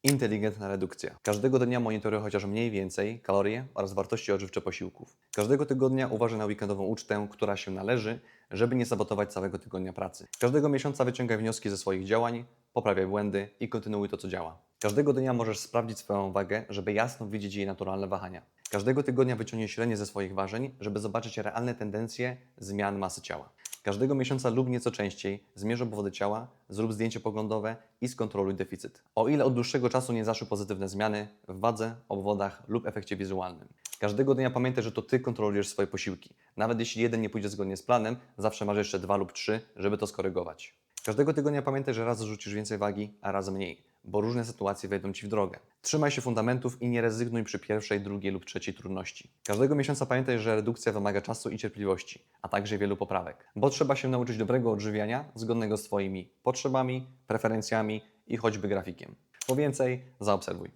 Inteligentna redukcja. Każdego dnia monitoruję chociaż mniej więcej kalorie oraz wartości odżywcze posiłków. Każdego tygodnia uważaj na weekendową ucztę, która się należy, żeby nie sabotować całego tygodnia pracy. Każdego miesiąca wyciągaj wnioski ze swoich działań, poprawiaj błędy i kontynuuj to, co działa. Każdego dnia możesz sprawdzić swoją wagę, żeby jasno widzieć jej naturalne wahania. Każdego tygodnia wyciągnij średnie ze swoich ważeń, żeby zobaczyć realne tendencje zmian masy ciała. Każdego miesiąca lub nieco częściej zmierz obwody ciała, zrób zdjęcie poglądowe i skontroluj deficyt. O ile od dłuższego czasu nie zaszły pozytywne zmiany w wadze, obwodach lub efekcie wizualnym. Każdego dnia pamiętaj, że to Ty kontrolujesz swoje posiłki. Nawet jeśli jeden nie pójdzie zgodnie z planem, zawsze masz jeszcze 2 lub 3, żeby to skorygować. Każdego tygodnia pamiętaj, że raz zrzucisz więcej wagi, a raz mniej, bo różne sytuacje wejdą Ci w drogę. Trzymaj się fundamentów i nie rezygnuj przy pierwszej, drugiej lub trzeciej trudności. Każdego miesiąca pamiętaj, że redukcja wymaga czasu i cierpliwości, a także wielu poprawek, bo trzeba się nauczyć dobrego odżywiania, zgodnego z Twoimi potrzebami, preferencjami i choćby grafikiem. Po więcej zaobserwuj.